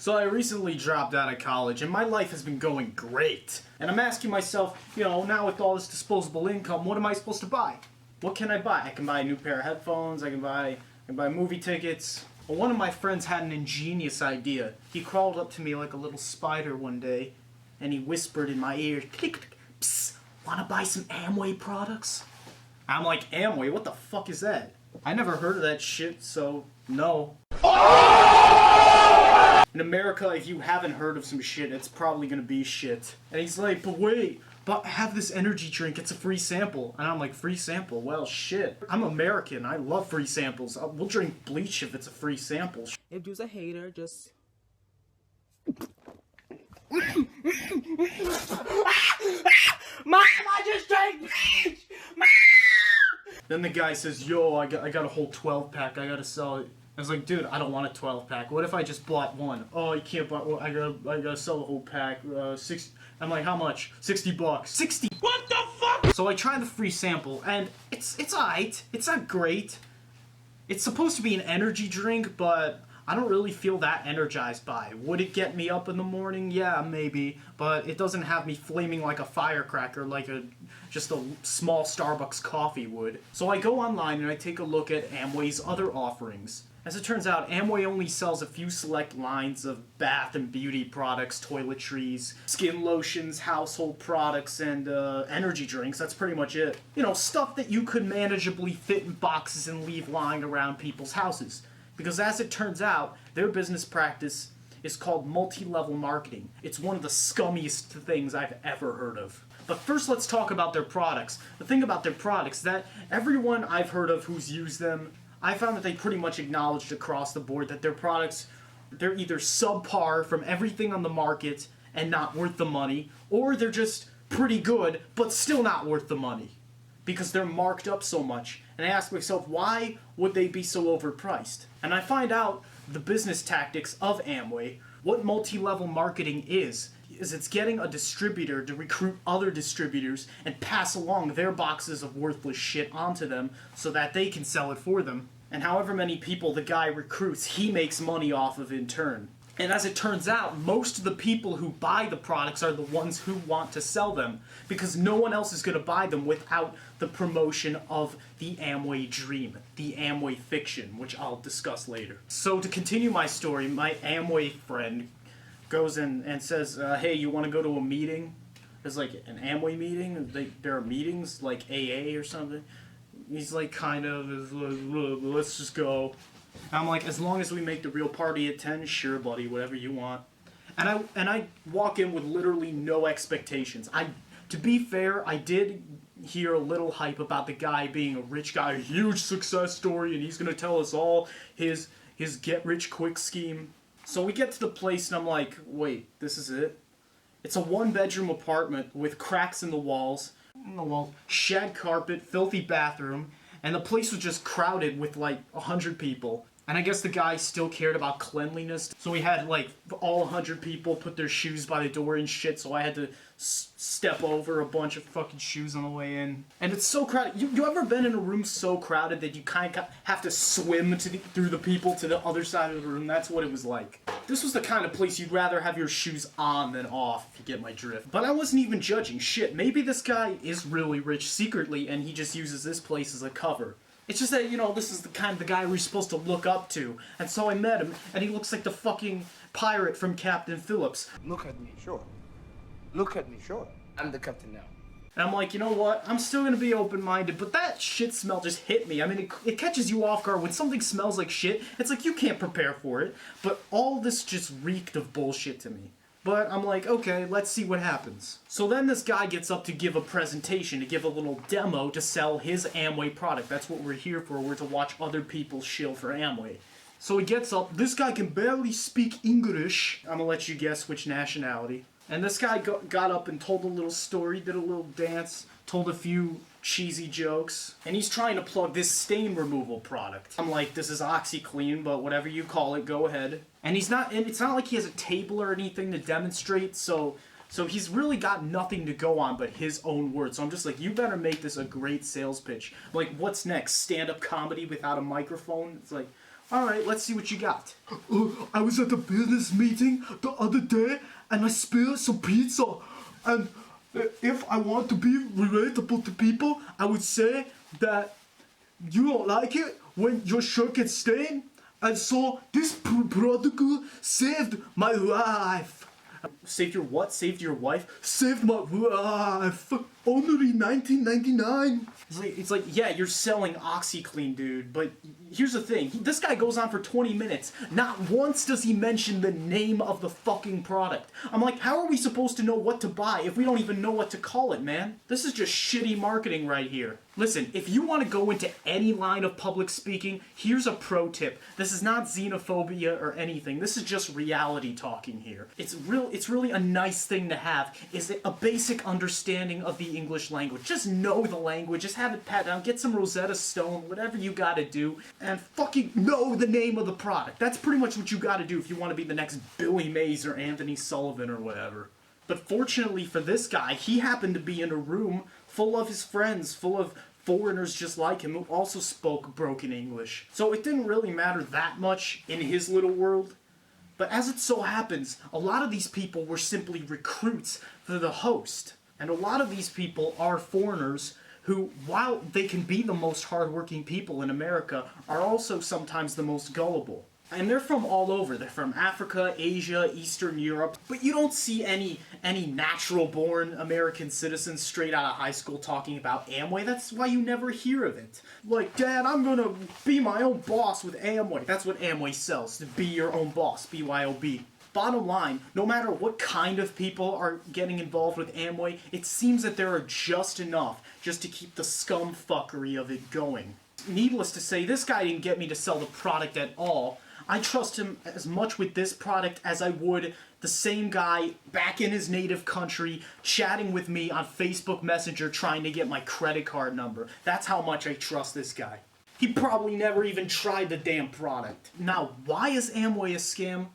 So I recently dropped out of college and my life has been going great. And I'm asking myself, you know, now with all this disposable income, what am I supposed to buy? What can I buy? I can buy a new pair of headphones, I can buy movie tickets. Well, one of my friends had an ingenious idea. He crawled up to me like a little spider one day and he whispered in my ear, click, psst, wanna buy some Amway products? I'm like, Amway? What the fuck is that? I never heard of that shit, so no. In America, if you haven't heard of some shit, it's probably gonna be shit. And he's like, but wait, but have this energy drink, it's a free sample. And I'm like, free sample? Well, shit. I'm American, I love free samples. We'll drink bleach if it's a free sample. If you's a hater, just... Mom, I just drank bleach! Then the guy says, yo, I got a whole 12 pack, I gotta sell it. I was like, dude, I don't want a 12 pack. What if I just bought one? Oh, you can't buy. Well, I gotta sell the whole pack. 60. I'm like, how much? $60. 60. What the fuck? So I try the free sample, and it's alright. It's not great. It's supposed to be an energy drink, but I don't really feel that energized by it. Would it get me up in the morning? Yeah, maybe. But it doesn't have me flaming like a firecracker like just a small Starbucks coffee would. So I go online and I take a look at Amway's other offerings. As it turns out, Amway only sells a few select lines of bath and beauty products, toiletries, skin lotions, household products, and energy drinks. That's pretty much it. You know, stuff that you could manageably fit in boxes and leave lying around people's houses. Because as it turns out, their business practice is called multi-level marketing. It's one of the scummiest things I've ever heard of. But first let's talk about their products. The thing about their products is that everyone I've heard of who's used them, I found that they pretty much acknowledged across the board that their products, they're either subpar from everything on the market and not worth the money, or they're just pretty good but still not worth the money because they're marked up so much. And I ask myself, why would they be so overpriced? And I find out the business tactics of Amway. What multi-level marketing is it's getting a distributor to recruit other distributors and pass along their boxes of worthless shit onto them so that they can sell it for them. And however many people the guy recruits, he makes money off of in turn. And as it turns out, most of the people who buy the products are the ones who want to sell them, because no one else is going to buy them without the promotion of the Amway dream, the Amway fiction, which I'll discuss later. So to continue my story, my Amway friend goes in and says, hey, you want to go to a meeting? There's like an Amway meeting. There are meetings like AA or something. He's like, kind of, let's just go. And I'm like, as long as we make the real party at 10, sure, buddy, whatever you want. And I walk in with literally no expectations. To be fair, I did hear a little hype about the guy being a rich guy, a huge success story, and he's gonna tell us all his get-rich-quick scheme. So we get to the place and I'm like, wait, this is it? It's a one-bedroom apartment with cracks in the walls, shag carpet, filthy bathroom, and the place was just crowded with like 100 people. And I guess the guy still cared about cleanliness, so he had like all 100 people put their shoes by the door and shit, so I had to step over a bunch of fucking shoes on the way in. And it's so crowded. You ever been in a room so crowded that you kind of have to swim through the people to the other side of the room? That's what it was like. This was the kind of place you'd rather have your shoes on than off, if you get my drift. But I wasn't even judging. Shit, maybe this guy is really rich secretly and he just uses this place as a cover. It's just that, you know, this is the kind of the guy we're supposed to look up to. And so I met him, and he looks like the fucking pirate from Captain Phillips. Look at me, sure. Look at me, sure. I'm the captain now. And I'm like, you know what? I'm still gonna be open-minded, but that shit smell just hit me. I mean, it catches you off guard. When something smells like shit, it's like you can't prepare for it. But all this just reeked of bullshit to me. But I'm like, okay, let's see what happens. So then this guy gets up to give a presentation, to give a little demo to sell his Amway product. That's what we're here for. We're to watch other people shill for Amway. So he gets up. This guy can barely speak English. I'm gonna let you guess which nationality. And this guy got up and told a little story, did a little dance, told a few cheesy jokes, and he's trying to plug this stain removal product. I'm like, this is OxyClean, but whatever you call it, go ahead. And it's not like he has a table or anything to demonstrate, so he's really got nothing to go on but his own words. So I'm just like, you better make this a great sales pitch. I'm like, what's next? Stand-up comedy without a microphone? It's like, Alright, let's see what you got. I was at a business meeting the other day and I spilled some pizza. And if I want to be relatable to people, I would say that you don't like it when your shirt gets stained. And so this product saved my life. Saved your what? Saved your wife? Saved my life. Only $19.99. It's like, yeah, you're selling OxyClean, dude. But here's the thing. This guy goes on for 20 minutes. Not once does he mention the name of the fucking product. I'm like, how are we supposed to know what to buy if we don't even know what to call it, man? This is just shitty marketing right here. Listen, if you want to go into any line of public speaking, here's a pro tip. This is not xenophobia or anything. This is just reality talking here. It's really a nice thing to have, is a basic understanding of the English language. Just know the language, just have it pat down, get some Rosetta Stone, whatever you gotta do, and fucking know the name of the product. That's pretty much what you gotta do if you want to be the next Billy Mays or Anthony Sullivan or whatever. But fortunately for this guy, he happened to be in a room full of his friends, full of foreigners just like him who also spoke broken English. So it didn't really matter that much in his little world. But as it so happens, a lot of these people were simply recruits for the host. And a lot of these people are foreigners who, while they can be the most hardworking people in America, are also sometimes the most gullible. And they're from all over. They're from Africa, Asia, Eastern Europe. But you don't see any natural-born American citizens straight out of high school talking about Amway. That's why you never hear of it. Like, Dad, I'm gonna be my own boss with Amway. That's what Amway sells, to be your own boss, BYOB. Bottom line, no matter what kind of people are getting involved with Amway, it seems that there are just enough just to keep the scumfuckery of it going. Needless to say, this guy didn't get me to sell the product at all. I trust him as much with this product as I would the same guy back in his native country chatting with me on Facebook Messenger trying to get my credit card number. That's how much I trust this guy. He probably never even tried the damn product. Now, why is Amway a scam?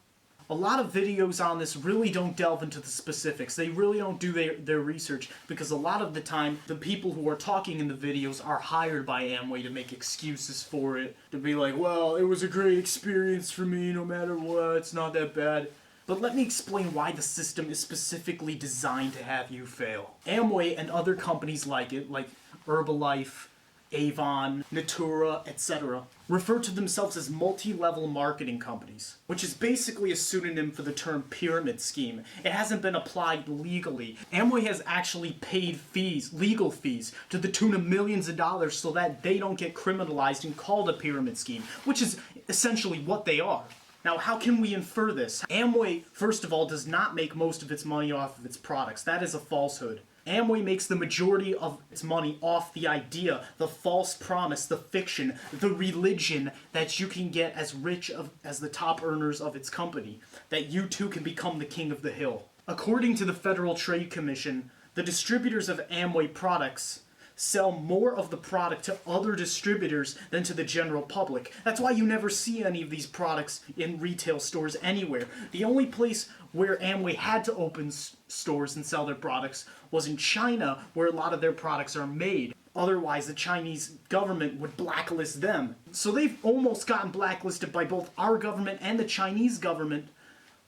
A lot of videos on this really don't delve into the specifics. They really don't do their research because a lot of the time, the people who are talking in the videos are hired by Amway to make excuses for it. To be like, well, it was a great experience for me no matter what, it's not that bad. But let me explain why the system is specifically designed to have you fail. Amway and other companies like it, like Herbalife, Avon, Natura, etc., refer to themselves as multi-level marketing companies, which is basically a pseudonym for the term pyramid scheme. It hasn't been applied legally. Amway has actually paid fees, legal fees, to the tune of millions of dollars so that they don't get criminalized and called a pyramid scheme, which is essentially what they are. Now, how can we infer this? Amway, first of all, does not make most of its money off of its products. That is a falsehood. Amway makes the majority of its money off the idea, the false promise, the fiction, the religion that you can get as rich as the top earners of its company, that you too can become the king of the hill. According to the Federal Trade Commission, the distributors of Amway products sell more of the product to other distributors than to the general public. That's why you never see any of these products in retail stores anywhere. The only place where Amway had to open stores and sell their products was in China, where a lot of their products are made. Otherwise, the Chinese government would blacklist them. So they've almost gotten blacklisted by both our government and the Chinese government.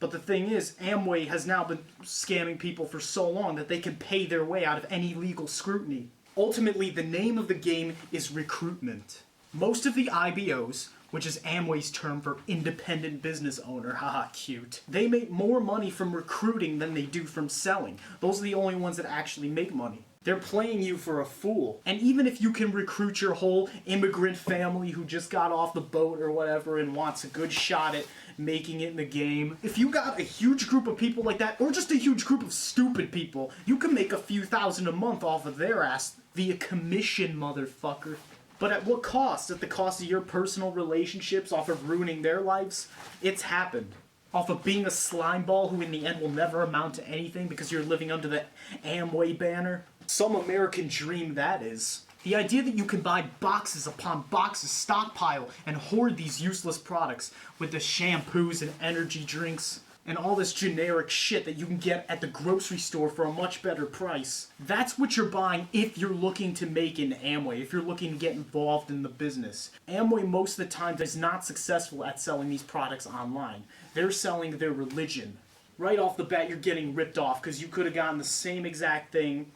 But the thing is, Amway has now been scamming people for so long that they can pay their way out of any legal scrutiny. Ultimately, the name of the game is recruitment. Most of the IBOs, which is Amway's term for independent business owner, haha, cute, they make more money from recruiting than they do from selling. Those are the only ones that actually make money. They're playing you for a fool. And even if you can recruit your whole immigrant family who just got off the boat or whatever and wants a good shot at making it in the game, if you got a huge group of people like that, or just a huge group of stupid people, you can make a few thousand a month off of their ass via commission, motherfucker. But at what cost? At the cost of your personal relationships, off of ruining their lives? It's happened. Off of being a slimeball who in the end will never amount to anything because you're living under the Amway banner. Some American dream that is. The idea that you can buy boxes upon boxes, stockpile, and hoard these useless products with the shampoos and energy drinks. and all this generic shit that you can get at the grocery store for a much better price. That's what you're buying if you're looking to make an Amway, if you're looking to get involved in the business. Amway most of the time is not successful at selling these products online. They're selling their religion. Right off the bat, you're getting ripped off because you could have gotten the same exact thing,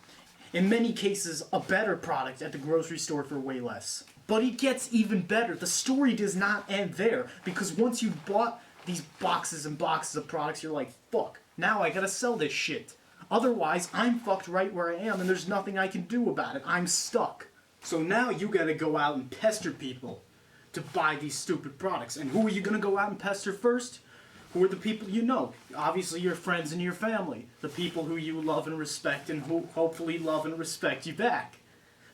in many cases a better product at the grocery store for way less. But it gets even better. The story does not end there, because once you've bought these boxes and boxes of products, you're like, fuck, now I gotta sell this shit. Otherwise, I'm fucked right where I am and there's nothing I can do about it. I'm stuck. So now you gotta go out and pester people to buy these stupid products. And who are you gonna go out and pester first? Who are the people you know? Obviously your friends and your family. The people who you love and respect and who hopefully love and respect you back.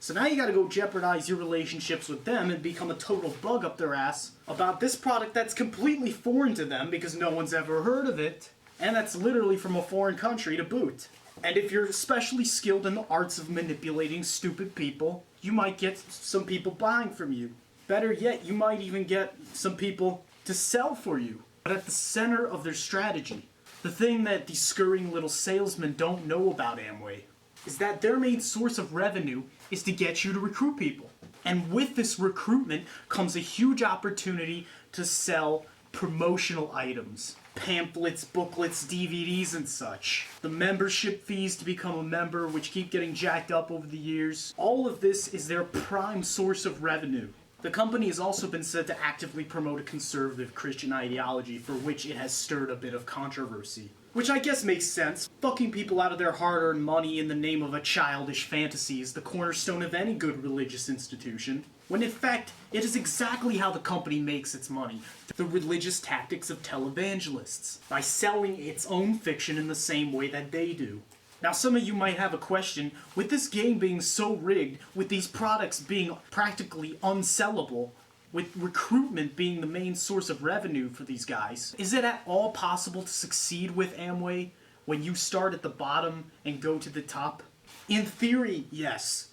So now you gotta go jeopardize your relationships with them and become a total bug up their ass about this product that's completely foreign to them because no one's ever heard of it, and that's literally from a foreign country to boot. And if you're especially skilled in the arts of manipulating stupid people, you might get some people buying from you. Better yet, you might even get some people to sell for you. But at the center of their strategy, the thing that these scurrying little salesmen don't know about Amway, is that their main source of revenue is to get you to recruit people. And with this recruitment comes a huge opportunity to sell promotional items. Pamphlets, booklets, DVDs, and such. The membership fees to become a member, which keep getting jacked up over the years. All of this is their prime source of revenue. The company has also been said to actively promote a conservative Christian ideology, for which it has stirred a bit of controversy. Which I guess makes sense. Fucking people out of their hard-earned money in the name of a childish fantasy is the cornerstone of any good religious institution, when in fact, it is exactly how the company makes its money. The religious tactics of televangelists, by selling its own fiction in the same way that they do. Now some of you might have a question, with this game being so rigged, with these products being practically unsellable, with recruitment being the main source of revenue for these guys, is it at all possible to succeed with Amway when you start at the bottom and go to the top? In theory, yes.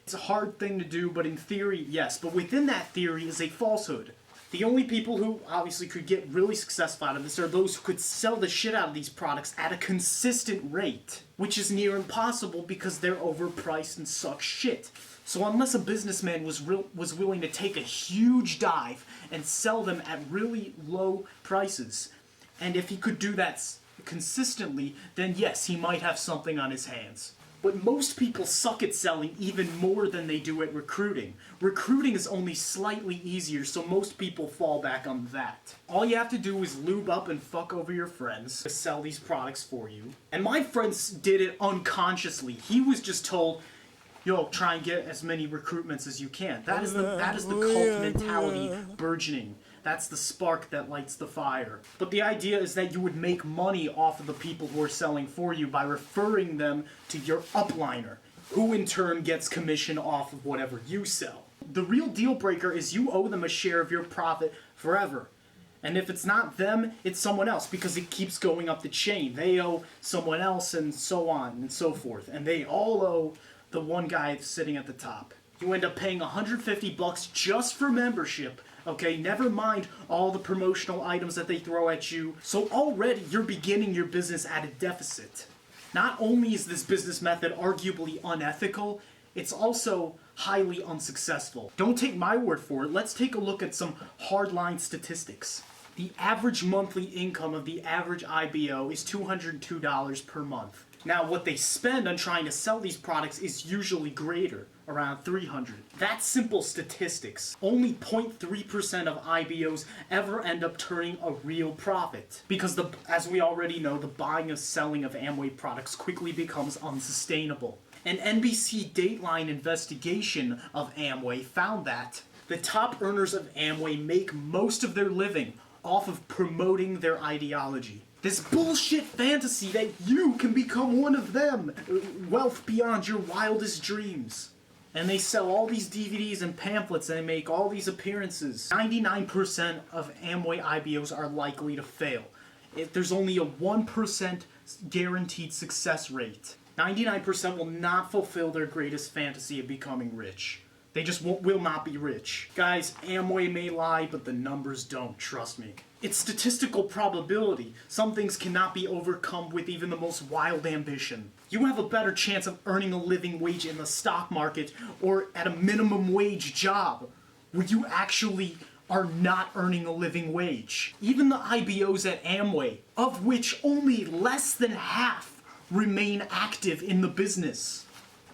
It's a hard thing to do, but in theory, yes. But within that theory is a falsehood. The only people who obviously could get really successful out of this are those who could sell the shit out of these products at a consistent rate, which is near impossible because they're overpriced and suck shit. So unless a businessman was willing to take a huge dive and sell them at really low prices, and if he could do that consistently, then yes, he might have something on his hands. But most people suck at selling even more than they do at recruiting. Recruiting is only slightly easier, so most people fall back on that. All you have to do is lube up and fuck over your friends to sell these products for you. And my friends did it unconsciously. He was just told, yo, try and get as many recruitments as you can. That is the cult mentality burgeoning. That's the spark that lights the fire. But the idea is that you would make money off of the people who are selling for you by referring them to your upliner, who in turn gets commission off of whatever you sell. The real deal breaker is you owe them a share of your profit forever. And if it's not them, it's someone else, because it keeps going up the chain. They owe someone else and so on and so forth. And they all owe the one guy sitting at the top. You end up paying $150 just for membership. Okay, never mind all the promotional items that they throw at you. So already you're beginning your business at a deficit. Not only is this business method arguably unethical, it's also highly unsuccessful. Don't take my word for it. Let's take a look at some hardline statistics. The average monthly income of the average IBO is $202 per month. Now, what they spend on trying to sell these products is usually greater, around $300. That's simple statistics. Only 0.3% of IBOs ever end up turning a real profit. Because, as we already know, the buying and selling of Amway products quickly becomes unsustainable. An NBC Dateline investigation of Amway found that the top earners of Amway make most of their living off of promoting their ideology. This bullshit fantasy that you can become one of them. Wealth beyond your wildest dreams. And they sell all these DVDs and pamphlets and they make all these appearances. 99% of Amway IBOs are likely to fail. There's only a 1% guaranteed success rate. 99% will not fulfill their greatest fantasy of becoming rich. They just will not be rich. Guys, Amway may lie, but the numbers don't, trust me. It's statistical probability. Some things cannot be overcome with even the most wild ambition. You have a better chance of earning a living wage in the stock market or at a minimum wage job where you actually are not earning a living wage. Even the IBOs at Amway, of which only less than half remain active in the business.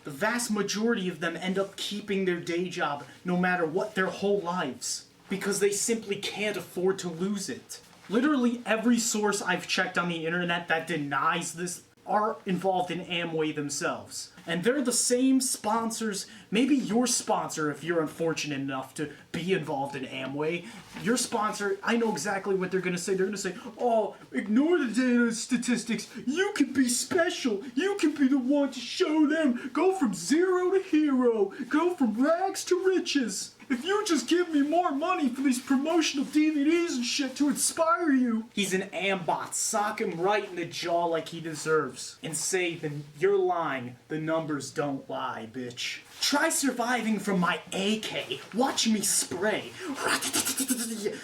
The vast majority of them end up keeping their day job no matter what their whole lives, because they simply can't afford to lose it. Literally every source I've checked on the internet that denies this are involved in Amway themselves. And they're the same sponsors, maybe your sponsor if you're unfortunate enough to be involved in Amway. Your sponsor, I know exactly what they're gonna say. They're gonna say, oh, ignore the data and statistics. You can be special. You can be the one to show them. Go from zero to hero. Go from rags to riches. If you just give me more money for these promotional DVDs and shit to inspire you. He's an ambot. Sock him right in the jaw like he deserves. And say, then you're lying. The numbers don't lie, bitch. Try surviving from my AK. Watch me spray.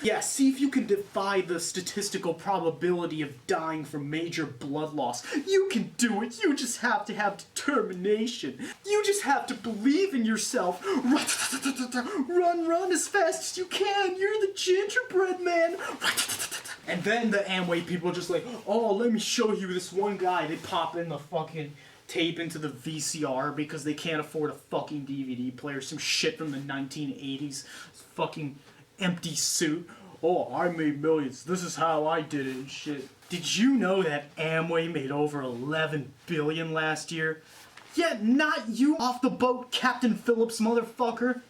Yeah, see if you can defy the statistical probability of dying from major blood loss. You can do it. You just have to have determination. You just have to believe in yourself. Run as fast as you can. You're the gingerbread man. And then the Amway people are just like, oh, let me show you this one guy. They pop in the fucking tape into the VCR because they can't afford a fucking DVD player. Some shit from the 1980s. Fucking empty suit. Oh, I made millions. This is how I did it and shit. Did you know that Amway made over 11 billion last year? Yeah, not you off the boat, Captain Phillips, motherfucker.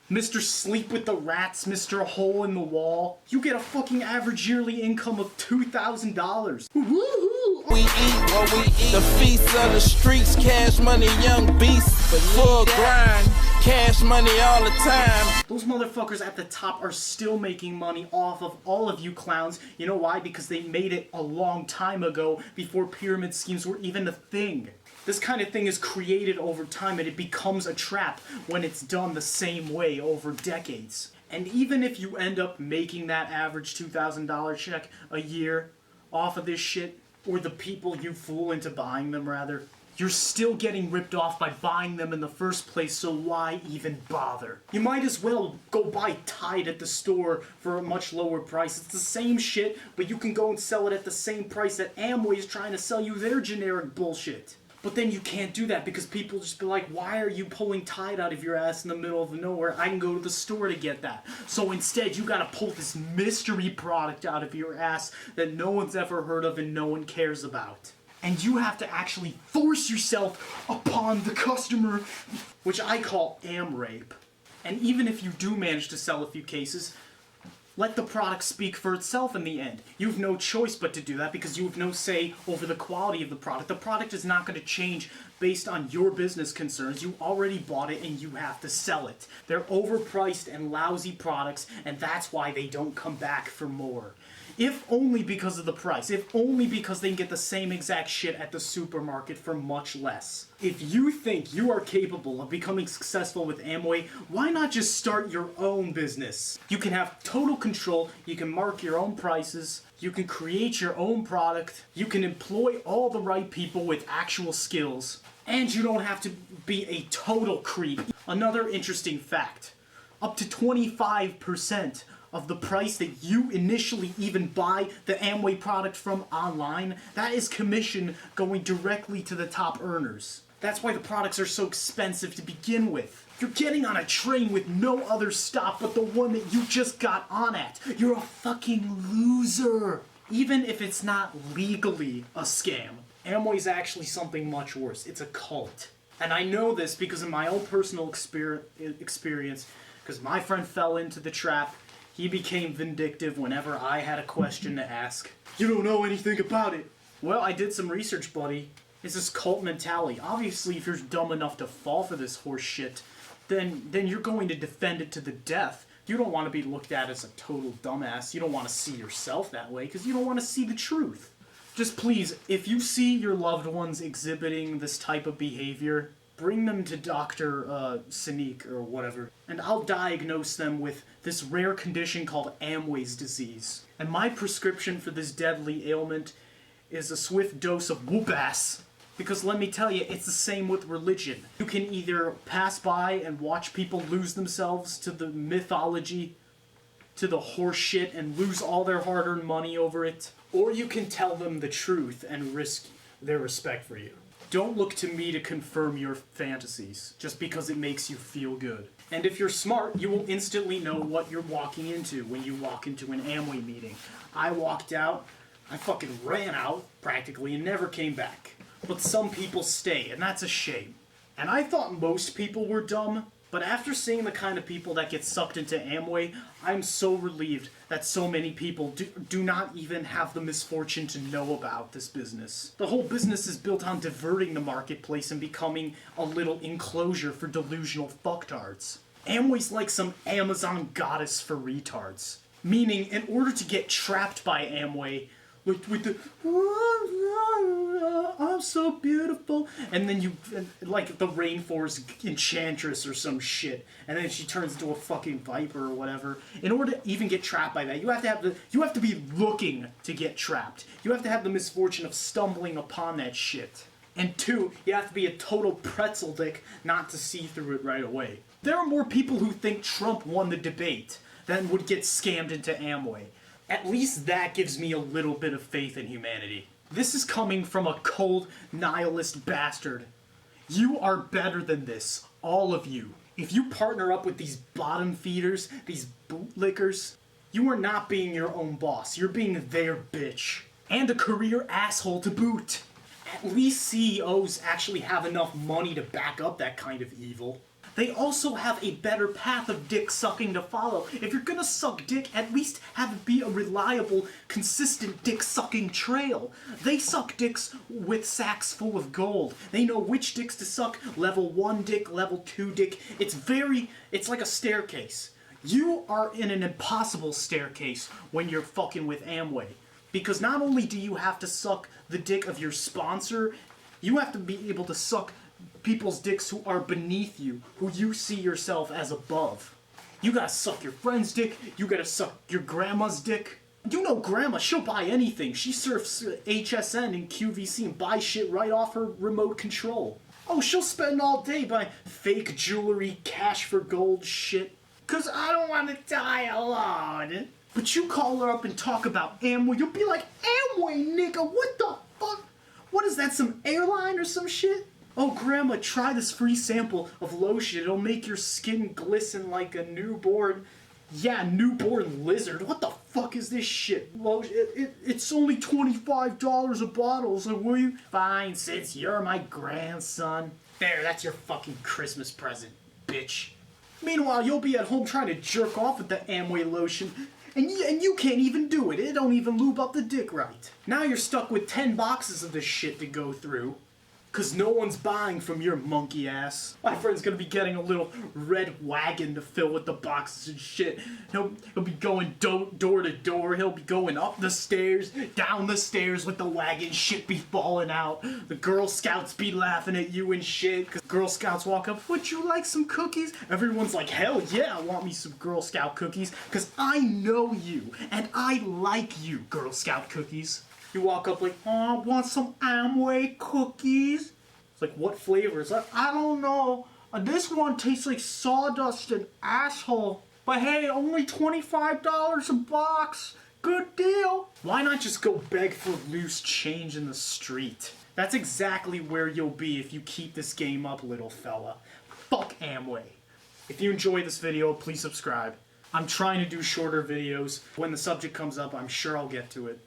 Mr. Sleep with the Rats, Mr. Hole in the Wall. You get a fucking average yearly income of $2,000. Woohoo! We eat what we eat. The feast of the streets, cash money, young beasts. But full grind, cash money all the time. Those motherfuckers at the top are still making money off of all of you clowns. You know why? Because they made it a long time ago, before pyramid schemes were even a thing. This kind of thing is created over time and it becomes a trap when it's done the same way over decades. And even if you end up making that average $2,000 check a year off of this shit, or the people you fool into buying them rather, you're still getting ripped off by buying them in the first place, so why even bother? You might as well go buy Tide at the store for a much lower price. It's the same shit, but you can go and sell it at the same price that Amway is trying to sell you their generic bullshit. But then you can't do that because people just be like, why are you pulling Tide out of your ass in the middle of nowhere? I can go to the store to get that. So instead, you gotta pull this mystery product out of your ass that no one's ever heard of and no one cares about. And you have to actually force yourself upon the customer, which I call am-rape. And even if you do manage to sell a few cases, let the product speak for itself in the end. You have no choice but to do that because you have no say over the quality of the product. The product is not going to change based on your business concerns. You already bought it and you have to sell it. They're overpriced and lousy products, and that's why they don't come back for more. If only because of the price. If only because they can get the same exact shit at the supermarket for much less. If you think you are capable of becoming successful with Amway, why not just start your own business? You can have total control, you can mark your own prices, you can create your own product, you can employ all the right people with actual skills, and you don't have to be a total creep. Another interesting fact, up to 25% of the price that you initially even buy the Amway product from online, that is commission going directly to the top earners. That's why the products are so expensive to begin with. You're getting on a train with no other stop but the one that you just got on at. You're a fucking loser. Even if it's not legally a scam, Amway's actually something much worse. It's a cult. And I know this because of my own personal experience, because my friend fell into the trap. He became vindictive whenever I had a question to ask. You don't know anything about it. Well, I did some research, buddy. It's this cult mentality. Obviously, if you're dumb enough to fall for this horse shit, then you're going to defend it to the death. You don't want to be looked at as a total dumbass. You don't want to see yourself that way because you don't want to see the truth. Just please, if you see your loved ones exhibiting this type of behavior, bring them to Dr. Sneak or whatever, and I'll diagnose them with this rare condition called Amway's disease. And my prescription for this deadly ailment is a swift dose of whoop-ass. Because let me tell you, it's the same with religion. You can either pass by and watch people lose themselves to the mythology, to the horse shit, and lose all their hard-earned money over it, or you can tell them the truth and risk their respect for you. Don't look to me to confirm your fantasies, just because it makes you feel good. And if you're smart, you will instantly know what you're walking into when you walk into an Amway meeting. I walked out, I fucking ran out, practically, and never came back. But some people stay, and that's a shame. And I thought most people were dumb, but after seeing the kind of people that get sucked into Amway, I'm so relieved that so many people do not even have the misfortune to know about this business. The whole business is built on diverting the marketplace and becoming a little enclosure for delusional fucktards. Amway's like some Amazon goddess for retards. Meaning, in order to get trapped by Amway, with the I'm so beautiful, and then you like the rainforest enchantress or some shit, and then she turns into a fucking viper or whatever. In order to even get trapped by that, you have to be looking to get trapped. You have to have the misfortune of stumbling upon that shit. And 2, you have to be a total pretzel dick not to see through it right away. There are more people who think Trump won the debate than would get scammed into Amway. At least that gives me a little bit of faith in humanity. This is coming from a cold, nihilist bastard. You are better than this, all of you. If you partner up with these bottom feeders, these bootlickers, you are not being your own boss. You're being their bitch. And a career asshole to boot. At least CEOs actually have enough money to back up that kind of evil. They also have a better path of dick sucking to follow. If you're gonna suck dick, at least have it be a reliable, consistent dick sucking trail. They suck dicks with sacks full of gold. They know which dicks to suck, level 1 dick, level 2 dick. It's like a staircase. You are in an impossible staircase when you're fucking with Amway. Because not only do you have to suck the dick of your sponsor, you have to be able to suck people's dicks who are beneath you, who you see yourself as above. You gotta suck your friend's dick, you gotta suck your grandma's dick. You know grandma, she'll buy anything. She surfs HSN and QVC and buys shit right off her remote control. Oh, she'll spend all day buying fake jewelry, cash for gold shit. 'Cause I don't wanna die alone. But you call her up and talk about Amway, you'll be like, Amway, nigga, what the fuck? What is that, some airline or some shit? Oh, Grandma, try this free sample of lotion. It'll make your skin glisten like a newborn... Yeah, newborn lizard. What the fuck is this shit? Lotion, it's only $25 a bottle, so will you? Fine, since you're my grandson. There, that's your fucking Christmas present, bitch. Meanwhile, you'll be at home trying to jerk off with the Amway lotion, and you can't even do it. It don't even lube up the dick right. Now you're stuck with 10 boxes of this shit to go through. 'Cause no one's buying from your monkey ass. My friend's gonna be getting a little red wagon to fill with the boxes and shit. He'll be going door to door. He'll be going up the stairs, down the stairs with the wagon. Shit be falling out. The Girl Scouts be laughing at you and shit. 'Cause Girl Scouts walk up, would you like some cookies? Everyone's like, hell yeah, I want me some Girl Scout cookies. 'Cause I know you, and I like you, Girl Scout cookies. You walk up like, oh, I want some Amway cookies. It's like, what flavor? It's like, I don't know. This one tastes like sawdust and asshole. But hey, only $25 a box. Good deal. Why not just go beg for loose change in the street? That's exactly where you'll be if you keep this game up, little fella. Fuck Amway. If you enjoy this video, please subscribe. I'm trying to do shorter videos. When the subject comes up, I'm sure I'll get to it.